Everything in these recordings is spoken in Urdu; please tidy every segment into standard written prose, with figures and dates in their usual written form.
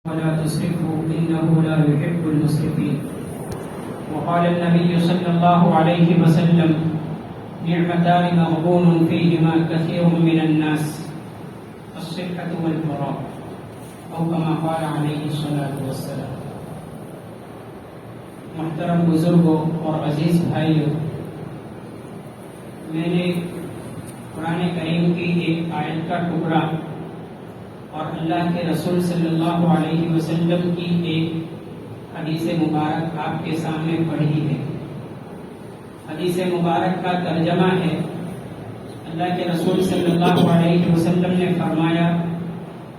ولا تسرفوا إنه لا يحب المسرفين. وقال النبي صلى الله عليه وسلم: نعمتان مغبون فيهما كثير من الناس، الصحة والفراغ، أو كما قال عليه الصلاة والسلام. محترم بزرگوں اور عزیز بھائیوں، میں نے قرآن کریم کی ایک آیت کا ٹکڑا اور اللہ کے رسول صلی اللہ علیہ وسلم کی ایک حدیث مبارک آپ کے سامنے پڑھی ہے. حدیث مبارک کا ترجمہ ہے: اللہ کے رسول صلی اللہ علیہ وسلم نے فرمایا،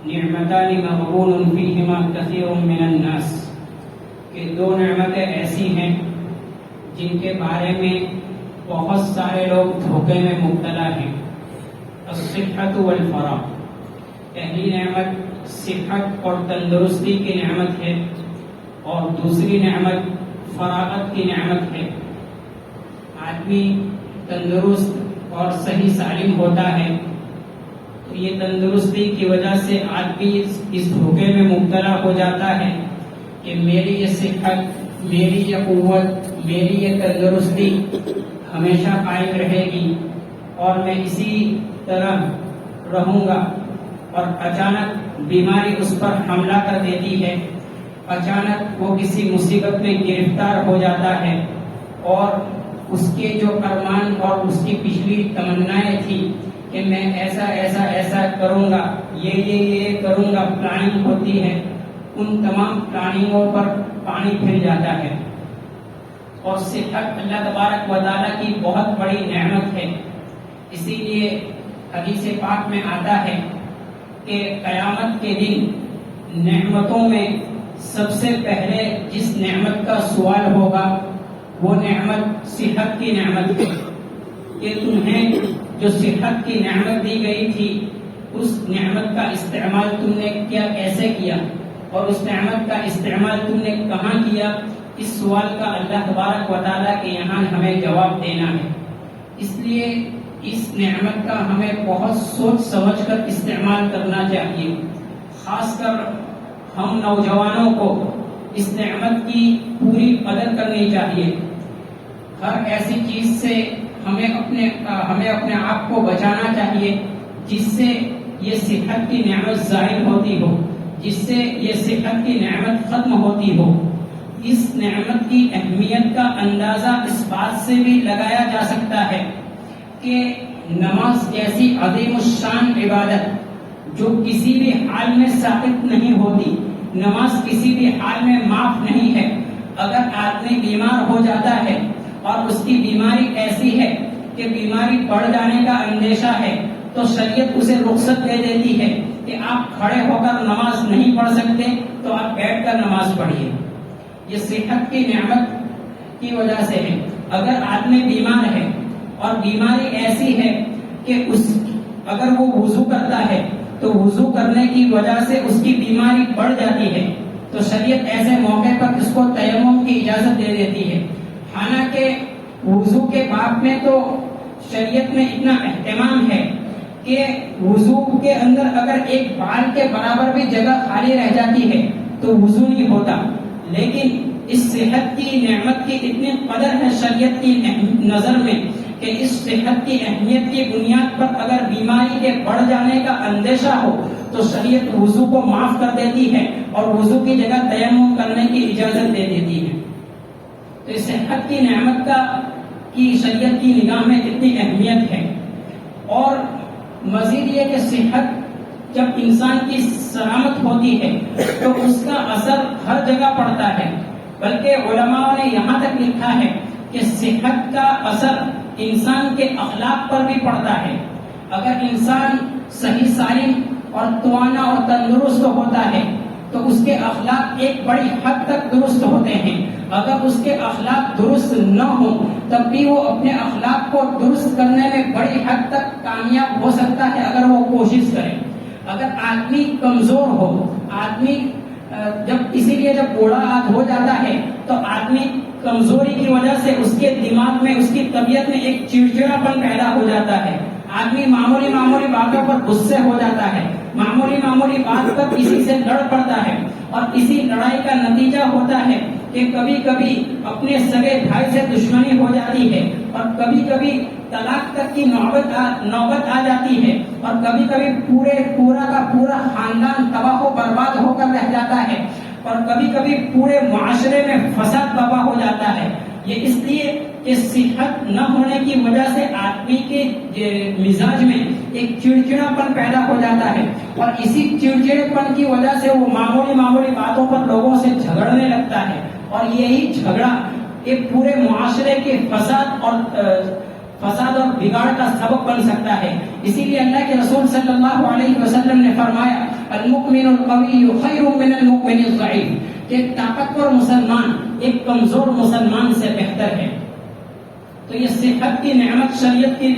نعمتان مغبون فیہما کثیر من الناس، کہ دو نعمتیں ایسی ہیں جن کے بارے میں بہت سارے لوگ دھوکے میں مبتلا ہیں. الصحت والفراغ، پہلی نعمت صحت اور تندرستی کی نعمت ہے، اور دوسری نعمت فراغت کی نعمت ہے. آدمی تندرست اور صحیح سالم ہوتا ہے تو یہ تندرستی کی وجہ سے آدمی اس دھوکے میں مبتلا ہو جاتا ہے کہ میری یہ صحت، میری یہ قوت، میری یہ تندرستی ہمیشہ قائم رہے گی اور میں اسی طرح رہوں گا. اور اچانک بیماری اس پر حملہ کر دیتی ہے، اچانک وہ کسی مصیبت میں گرفتار ہو جاتا ہے، اور اس کے جو ارمان اور اس کی پچھلی تمنائیں تھی کہ میں ایسا ایسا ایسا کروں گا، یہ کروں گا، پلاننگ ہوتی ہے، ان تمام پلاننگوں پر پانی پھر جاتا ہے. اور صحت اللہ تبارک و تعالیٰ کی بہت بڑی نعمت ہے. اسی لیے حدیث پاک میں آتا ہے کہ قیامت کے دن نعمتوں میں سب سے پہلے جس نعمت کا سوال ہوگا وہ نعمت صحت کی نعمت ہے، کہ تمہیں جو صحت کی نعمت دی گئی تھی اس نعمت کا استعمال تم نے کیسے کیا، اور اس نعمت کا استعمال تم نے کہاں کیا. اس سوال کا اللہ تبارک و تعالیٰ کے یہاں ہمیں جواب دینا ہے. اس لیے اس نعمت کا ہمیں بہت سوچ سمجھ کر استعمال کرنا چاہیے. خاص کر ہم نوجوانوں کو اس نعمت کی پوری قدر کرنی چاہیے. ہر ایسی چیز سے ہمیں اپنے آپ کو بچانا چاہیے جس سے یہ صحت کی نعمت ظاہر ہوتی ہو، جس سے یہ صحت کی نعمت ختم ہوتی ہو. اس نعمت کی اہمیت کا اندازہ اس بات سے بھی لگایا جا سکتا ہے کہ نماز جیسی عظیم الشان عبادت جو کسی بھی حال میں ساقط نہیں ہوتی، نماز کسی بھی حال میں معاف نہیں ہے. اگر آدمی بیمار ہو جاتا ہے اور اس کی بیماری ایسی ہے کہ بیماری بڑھ جانے کا اندیشہ ہے تو شریعت اسے رخصت دے دیتی ہے کہ آپ کھڑے ہو کر نماز نہیں پڑھ سکتے تو آپ بیٹھ کر نماز پڑھیے. یہ صحت کی نعمت کی وجہ سے ہے. اگر آدمی بیمار ہے اور بیماری ایسی ہے کہ اگر وہ وضو کرتا ہے تو وضو کرنے کی وجہ سے اس کی بیماری بڑھ جاتی ہے تو شریعت ایسے موقع پر اس کو تیمم کی اجازت دے دیتی ہے. حالانکہ وضو کے باب میں تو شریعت میں اتنا اہتمام ہے کہ وضو کے اندر اگر ایک بال کے برابر بھی جگہ خالی رہ جاتی ہے تو وضو نہیں ہوتا. لیکن اس صحت کی نعمت کی اتنی قدر ہے شریعت کی نظر میں کہ اس صحت کی اہمیت کی بنیاد پر اگر بیماری کے بڑھ جانے کا اندیشہ ہو تو شریعت وضو کو معاف کر دیتی ہے اور وضو کی جگہ تیمم کرنے کی اجازت دے دیتی ہے. تو اس صحت کی نعمت کی شریعت کی نگاہ میں اتنی اہمیت ہے. اور مزید یہ کہ صحت جب انسان کی سلامت ہوتی ہے تو اس کا اثر ہر جگہ پڑتا ہے. بلکہ علماء نے یہاں تک لکھا ہے کہ صحت کا اثر انسان کے اخلاق پر بھی پڑتا ہے. اگر انسان صحیح سالم اور توانا اور تندرست ہوتا ہے تو اس کے اخلاق ایک بڑی حد تک درست ہوتے ہیں. اگر اس کے اخلاق درست نہ ہوں تب بھی وہ اپنے اخلاق کو درست کرنے میں بڑی حد تک کامیاب ہو سکتا ہے اگر وہ کوشش کرے. اگر آدمی کمزور ہو، آدمی جب بوڑھا ہو جاتا ہے تو آدمی کمزوری کی وجہ سے اس کے دماغ میں، اس کی طبیعت میں ایک چڑچڑاپن پیدا ہو جاتا ہے. آدمی معمولی باتوں پر غصے ہو جاتا ہے، معمولی بات پر کسی سے لڑ پڑتا ہے، اور اسی لڑائی کا نتیجہ ہوتا ہے کہ کبھی کبھی اپنے سگے بھائی سے دشمنی ہو جاتی ہے، اور کبھی کبھی طلاق تک کی نوبت آ جاتی ہے، اور کبھی کبھی پورا کا پورا خاندان تباہ و برباد ہو کر رہ جاتا ہے، اور کبھی کبھی پورے معاشرے میں فساد برپا ہو جاتا ہے۔ یہ اس لیے کہ صحت نہ ہونے کی وجہ سے آدمی کے مزاج میں ایک چڑچڑا پن پیدا ہو جاتا ہے، اور اسی چڑچڑے پن کی وجہ سے وہ معمولی باتوں پر لوگوں سے جھگڑنے لگتا ہے، اور یہی جھگڑا ایک پورے معاشرے کے فساد اور بگاڑ کا سبب بن سکتا ہے۔ اسی لیے اللہ کے رسول صلی اللہ علیہ وسلم نے فرمایا المؤمن القوی خیر من المؤمن الضعیف، کہ طاقتور مسلمان ایک کمزور مسلمان سے بہتر ہے۔ تو یہ صحت کی نعمت شریعت کی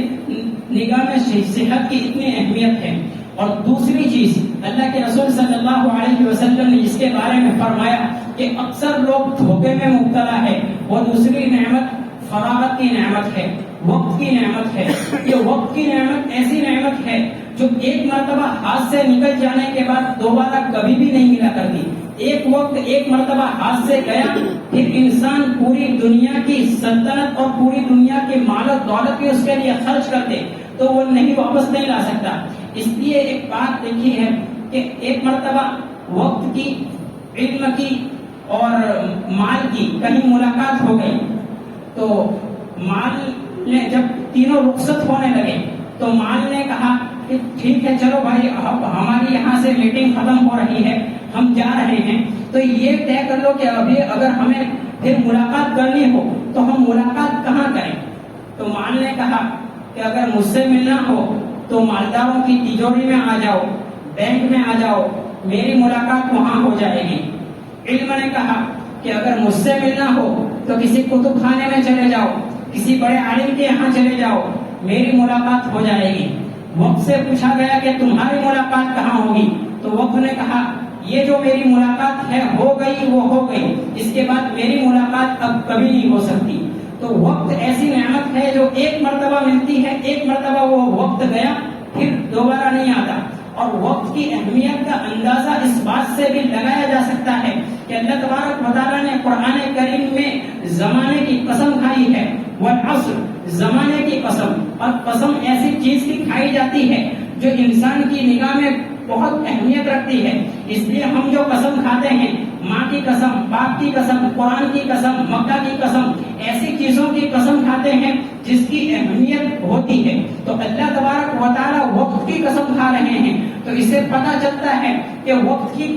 نگاہ میں صحت کی اتنی اہمیت ہے۔ اور دوسری چیز اللہ کے رسول صلی اللہ علیہ وسلم نے اس کے بارے میں فرمایا کہ اکثر لوگ دھوکے میں مبتلا ہے، وہ دوسری نعمت فراغت کی نعمت ہے، وقت کی نعمت ہے۔ یہ وقت کی نعمت ایسی نعمت ہے جو ایک مرتبہ ہاتھ سے نکل جانے کے بعد دوبارہ کبھی بھی نہیں ملا کرتی۔ ایک وقت ایک مرتبہ ہاتھ سے گیا، پھر انسان پوری دنیا کی سلطنت اور پوری دنیا کی مال و دولت بھی اس کے لیے خرچ کر دے تو وہ واپس نہیں لا سکتا۔ اس لیے ایک بات دیکھی ہے کہ ایک مرتبہ وقت کی، علم کی اور مال کی کہیں ملاقات ہو گئی، تو مال نے جب تینوں رخصت ہونے لگے تو مال نے کہا کہ ٹھیک ہے چلو بھائی، اب ہماری یہاں سے میٹنگ ختم ہو رہی ہے، ہم جا رہے ہیں، تو یہ طے کر لو کہ ابھی اگر ہمیں پھر ملاقات کرنی ہو تو ہم ملاقات کہاں کریں۔ تو مال نے کہا کہ اگر مجھ سے ملنا ہو تو مالداروں کی تجوری میں آ جاؤ، بینک میں آ جاؤ، میری ملاقات وہاں ہو جائے گی۔ علم نے کہا کہ اگر مجھ سے ملنا ہو تو کسی کتب خانے میں چلے جاؤ، کسی بڑے عالم کے یہاں چلے جاؤ، میری ملاقات ہو جائے گی۔ وقت سے پوچھا گیا کہ تمہاری ملاقات کہاں ہوگی، تو وقت نے کہا یہ جو میری ملاقات ہے ہو گئی وہ ہو گئی، اس کے بعد میری ملاقات اب کبھی نہیں ہو سکتی۔ تو وقت ایسی نعمت ہے جو ایک مرتبہ ملتی ہے، ایک مرتبہ وہ وقت گیا پھر دوبارہ نہیں آتا۔ اور وقت کی اہمیت کا اندازہ اس بات سے بھی لگایا جا سکتا ہے کہ اللہ تبارک و تعالیٰ نے قرآن کریم میں زمانے کی قسم کھائی ہے، والعصر، زمانے کی قسم، اور قسم ایسی چیز کی کھائی جاتی ہے جو انسان کی نگاہ میں بہت اہمیت رکھتی ہے۔ اس لیے ہم جو قسم کھاتے ہیں، ماں کی قسم، باپ کی قسم، قرآن کی قسم، مکہ کی قسم، ایسی چیزوں کی قسم کھاتے ہیں جس کی اہمیت ہوتی ہے۔ تو اللہ تبارک و تعالیٰ وقت کی قسم کھا رہے ہیں، تو اسے پتہ چلتا ہے کہ وقت کی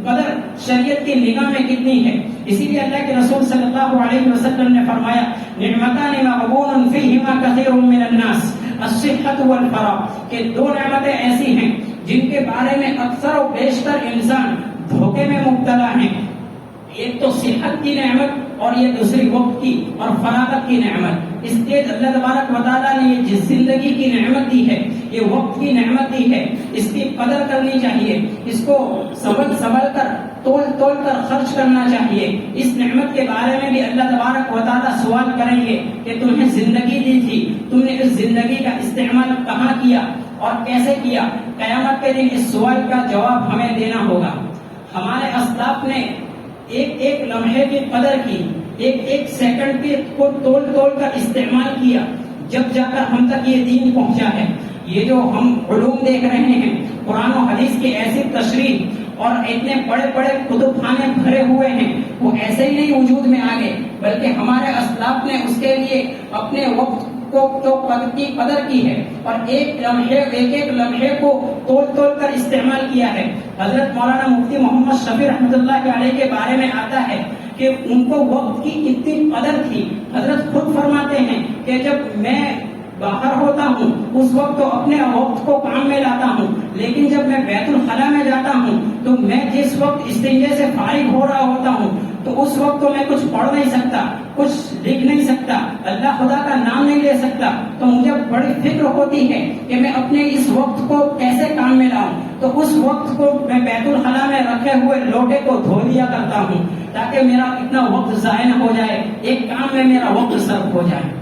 قدر شریعت کی نگاہ میں کتنی ہے۔ اسی لیے اللہ کے رسول صلی اللہ علیہ وسلم نے فرمایا نعمتان مغبون فیہما کثیر من الناس الصحۃ والفراغ، کہ دو نعمتیں ایسی ہیں جن کے بارے میں اکثر و بیشتر انسان دھوکے میں مبتلا ہیں۔ ایک تو صحت کی نعمت اور یہ دوسری وقت کی اور فراغت کی نعمت۔ اس لیے اللہ تبارک و تعالیٰ نے یہ جس زندگی کی نعمت دی ہے، یہ وقت کی نعمت دی ہے، اس کی قدر کرنی چاہیے، اس کو سنبھل کر تول کر خرچ کرنا چاہیے۔ اس نعمت کے بارے میں بھی اللہ تبارک و تعالیٰ سوال کریں گے کہ تمہیں زندگی دی تھی، تم نے اس زندگی کا استعمال کہاں کیا اور کیسے کیا۔ قیامت کے دن اس سوال کا جواب ہمیں دینا ہوگا۔ ہمارے اسلاف نے ایک لمحے کی قدر کی، ایک سیکنڈ کو تول کر استعمال کیا، جب جا کر ہم تک یہ دین پہنچا ہے۔ یہ جو ہم علوم دیکھ رہے ہیں، قرآن و حدیث کی ایسی تشریح اور اتنے بڑے بڑے کتب خانے بھرے ہوئے ہیں، وہ ایسے ہی نہیں وجود میں آ گئے، بلکہ ہمارے اسلاف نے اس کے لیے اپنے وقت کی قدر کی ہے اور ایک لمحے کو تول کر استعمال کیا ہے۔ حضرت مولانا مفتی محمد شفیع رحمۃ اللہ علیہ کے بارے میں آتا ہے کہ ان کو وقت کی اتنی قدر تھی، حضرت خود فرماتے ہیں کہ جب میں باہر ہوتا ہوں اس وقت تو اپنے وقت کو کام میں لاتا ہوں، لیکن جب میں بیت الخلا میں جاتا ہوں تو میں جس وقت استنجے سے فارغ ہو رہا ہوتا ہوں تو اس وقت تو میں کچھ پڑھ نہیں سکتا، کچھ لکھ نہیں سکتا، اللہ خدا کا نام نہیں لے سکتا، تو مجھے بڑی فکر ہوتی ہے کہ میں اپنے اس وقت کو کیسے کام میں لاؤں۔ تو اس وقت کو میں بیت الخلا میں رکھے ہوئے لوٹے کو دھو لیا کرتا ہوں تاکہ میرا اتنا وقت ضائع نہ ہو جائے، ایک کام میں میرا وقت صرف ہو جائے۔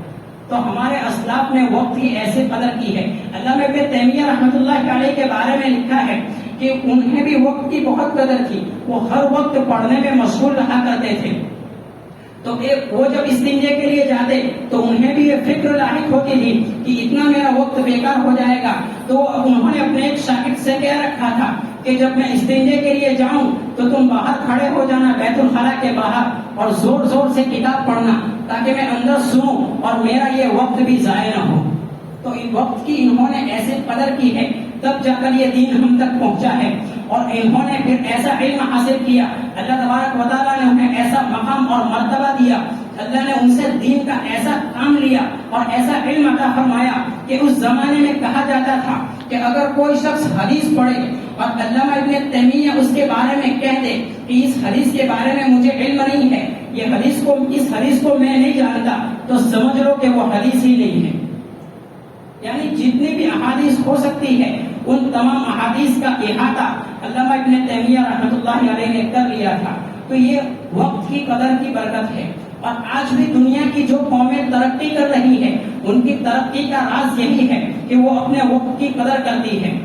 تو ہمارے اسلاف نے وقت کی ایسے قدر کی ہے۔ علامہ ابن تیمیہ رحمۃ اللہ علیہ کے بارے میں لکھا ہے کہ انہیں بھی وقت کی بہت قدر تھی، وہ ہر وقت پڑھنے میں مشغول رہا کرتے تھے. تو وہ جب استنجے کے لیے جاتے تو انہیں بھی یہ فکر لاحق ہوتی تھی کہ اتنا میرا وقت بیکار ہو جائے گا. تو انہوں نے اپنے ایک شاگرد سے کہہ رکھا تھا کہ جب میں استنجے کے لیے جاؤں تو تم باہر کھڑے ہو جانا بیت الخلا کے باہر اور زور زور سے کتاب پڑھنا تاکہ میں اندر سنوں اور میرا یہ وقت بھی ضائع نہ ہو. تو اس وقت کی انہوں نے ایسے قدر کی ہے تب جا کر یہ دین ہم تک پہنچا ہے. اور انہوں نے پھر ایسا علم حاصل کیا، اللہ تبارک و تعالیٰ نے انہیں ایسا مقام اور مرتبہ دیا، اللہ نے ان سے دین کا ایسا کام لیا اور ایسا علم عطا فرمایا کہ اس زمانے میں کہا جاتا تھا کہ اگر کوئی شخص حدیث پڑھے اور علامہ ابن تیمیہ اس کے بارے میں کہہ دے کہ اس حدیث کے بارے میں مجھے علم نہیں ہے، اس حدیث کو میں نہیں جانتا، تو سمجھ لو کہ وہ حدیث ہی نہیں ہے. یعنی جتنی بھی احادیث ہو سکتی ہے ان تمام احادیث کا احاطہ علامہ ابن تیمیہ رحمۃ اللہ علیہ نے کر لیا تھا. تو یہ وقت کی قدر کی برکت ہے. اور آج بھی دنیا کی جو قومیں ترقی کر رہی ہے ان کی ترقی کا راز یہی ہے کہ وہ اپنے وقت کی قدر کرتی ہے.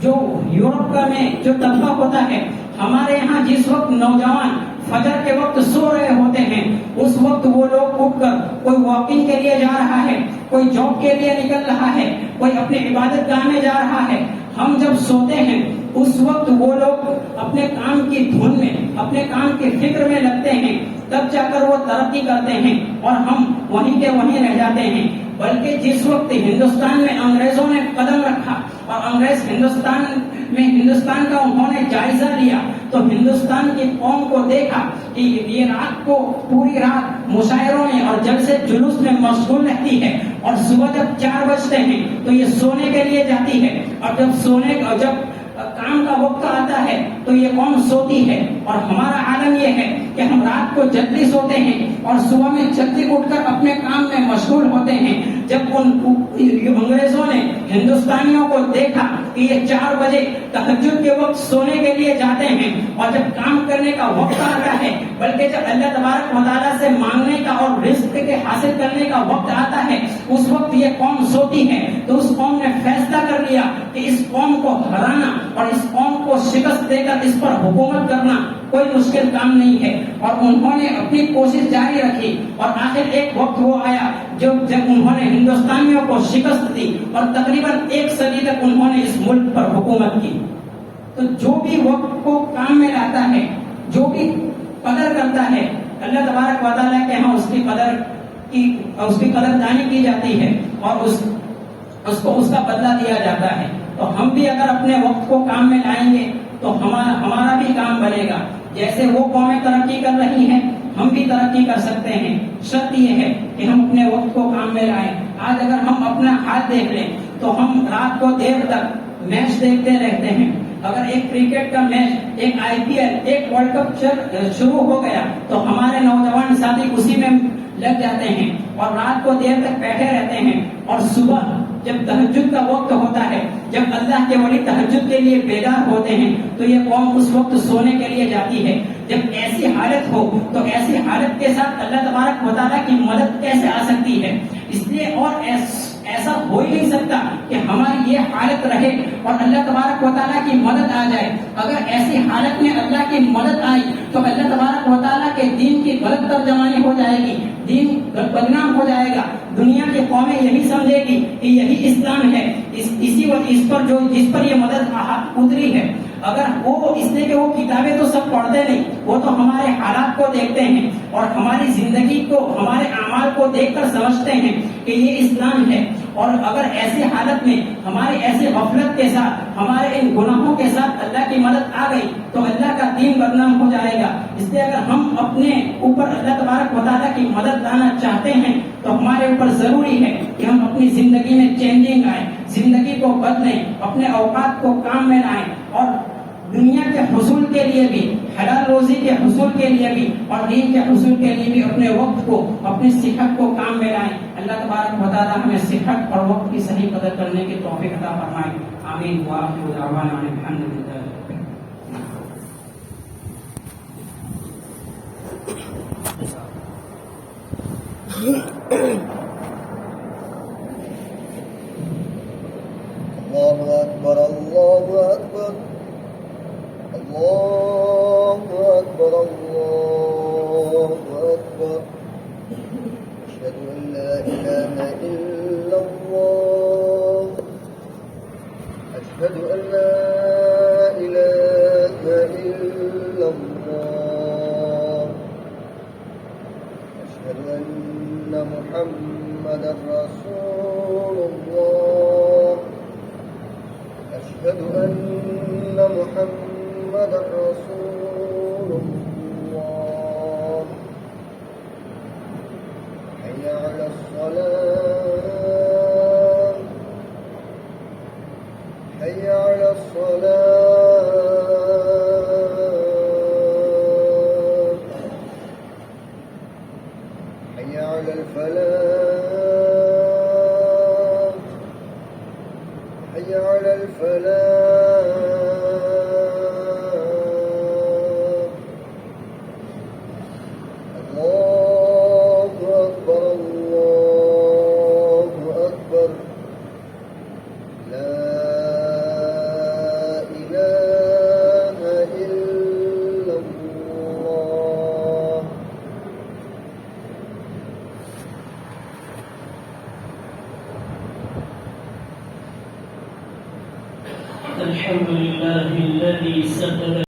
جو یورپ کا میں جو طبقہ ہوتا ہے، ہمارے یہاں جس وقت نوجوان فجر کے وقت سو رہے ہوتے ہیں اس وقت وہ لوگ اٹھ کر کوئی واکنگ کے لیے جا رہا ہے، کوئی جاب کے لیے نکل رہا ہے، کوئی اپنی عبادت گاہ میں جا رہا ہے. ہم جب سوتے ہیں اس وقت وہ لوگ اپنے کام کی دھن میں، اپنے کام کی فکر میں لگتے ہیں، تب جا کر وہ ترقی کرتے ہیں اور ہم وہیں کے وہیں رہ جاتے ہیں. بلکہ جس وقت ہندوستان میں انگریزوں نے قدم رکھا اور انگریز ہندوستان کا انہوں نے جائزہ لیا تو ہندوستان کی قوم کو دیکھا کہ یہ رات کو پوری رات مشاعروں میں اور جلسے جلوس میں مشغول رہتی ہے اور صبح جب 4 بجتے ہیں تو یہ سونے کے لیے جاتی ہے، اور جب کام کا وقت آتا ہے تو یہ قوم سوتی ہے. اور ہمارا عالم یہ ہے کہ ہم رات کو جلدی سوتے ہیں اور صبح میں جلدی اٹھ کر اپنے کام میں مشغول ہوتے ہیں. جب انگریزوں نے ہندوستانیوں کو دیکھا کہ یہ 4 بجے تہجد کے وقت سونے کے لیے جاتے ہیں اور جب کام کرنے کا وقت آتا ہے، بلکہ جب اللہ تبارک و تعالیٰ سے مانگنے کا اور رزق کے حاصل کرنے کا وقت آتا ہے اس وقت یہ قوم سوتی ہے، تو اس قوم نے فیصلہ کر لیا کہ اس قوم کو ہرانا اور اس قوم کو شکست دے کر اس پر حکومت کرنا کوئی مشکل کام نہیں ہے. اور انہوں نے اپنی کوشش جاری رکھی اور آخر ایک وقت وہ آیا جب انہوں نے ہندوستانیوں کو شکست دی اور تقریباً 1 صدی تک انہوں نے اس ملک پر حکومت کی. تو جو بھی وقت کو کام میں لاتا ہے، جو بھی قدر کرتا ہے، اللہ تبارک و تعالیٰ کے ہاں اس کی قدر دانی کی جاتی ہے اور اس کو اس کا بدلہ دیا جاتا ہے. تو ہم بھی اگر اپنے وقت کو کام میں لائیں گے تو ہمارا بھی کام بنے گا. جیسے وہ قومیں ترقی کر رہی ہیں ہم بھی ترقی کر سکتے ہیں. شرط یہ ہے کہ ہم اپنے وقت کو کام میں لائیں. آج اگر ہم اپنا حال دیکھ لیں تو ہم رات کو دیر تک میچ دیکھتے رہتے ہیں. اگر ایک کرکٹ کا میچ، ایک IPL، ایک ورلڈ کپ شروع ہو گیا تو ہمارے نوجوان ساتھی اسی میں لگ جاتے ہیں اور رات کو دیر تک بیٹھے رہتے ہیں. اور صبح جب تہجد کا وقت ہوتا ہے، جب اللہ کے ولی تہجد کے لیے بیدار ہوتے ہیں تو یہ قوم اس وقت سونے کے لیے جاتی ہے. جب ایسی حالت ہو تو ایسی حالت کے ساتھ اللہ تبارک و تعالیٰ کی مدد کیسے آ سکتی ہے؟ اس لیے اور ایسا ہو ہی نہیں سکتا کہ ہماری یہ حالت رہے اور اللہ تبارک و تعالیٰ کی مدد آ جائے. اگر ایسی حالت میں اللہ کی مدد آئی تو اللہ تبارک و تعالیٰ کے دین کی غلط ترجمانی ہو جائے گی، دین بدنام ہو جائے گا. دنیا کی قومیں یہی سمجھے گی کہ یہی اسلام ہے، جس پر یہ مدد اتری ہے. اگر وہ اس لیے کہ وہ کتابیں تو سب پڑھتے نہیں، وہ تو ہمارے حالات کو دیکھتے ہیں اور ہماری زندگی کو، ہمارے اعمال کو دیکھ کر سمجھتے ہیں کہ یہ اسلام ہے. اور اگر ایسی حالت میں ہماری ایسی غفلت کے ساتھ، ہمارے ان گناہوں کے ساتھ اللہ کی مدد آ گئی تو اللہ کا دین بدنام ہو جائے گا. اس لیے اگر ہم اپنے اوپر اللہ تبارک و تعالیٰ کی مدد لانا چاہتے ہیں تو ہمارے اوپر ضروری ہے کہ ہم اپنی زندگی میں چینجنگ لائیں، زندگی کو بدلیں، اپنے اوقات کو کام میں لائیں اور دنیا کے حصول کے لیے بھی، حلال روزی کے حصول کے لیے بھی اور دین کے حصول کے لیے بھی اپنے وقت کو، اپنی صحت کو کام میں لائیں. اللہ تبارک و تعالیٰ ہمیں صحت اور وقت کی صحیح قدر کرنے کی توفیق عطا فرمائے. آمین. وآخر دعوانا ان الحمد للہ. اللہ اکبر، اللہ اکبر. الله أكبر أشهد أن لا إله إلا الله أشهد أن لا إله إلا الله أشهد أن محمدا رسول الله أشهد أن محمدا رسول الله حي على الصلاة حي على الصلاة حي على الفلاح حي على الفلاح الله أكبر الله أكبر لا إله إلا الله الحمد لله الذي ستر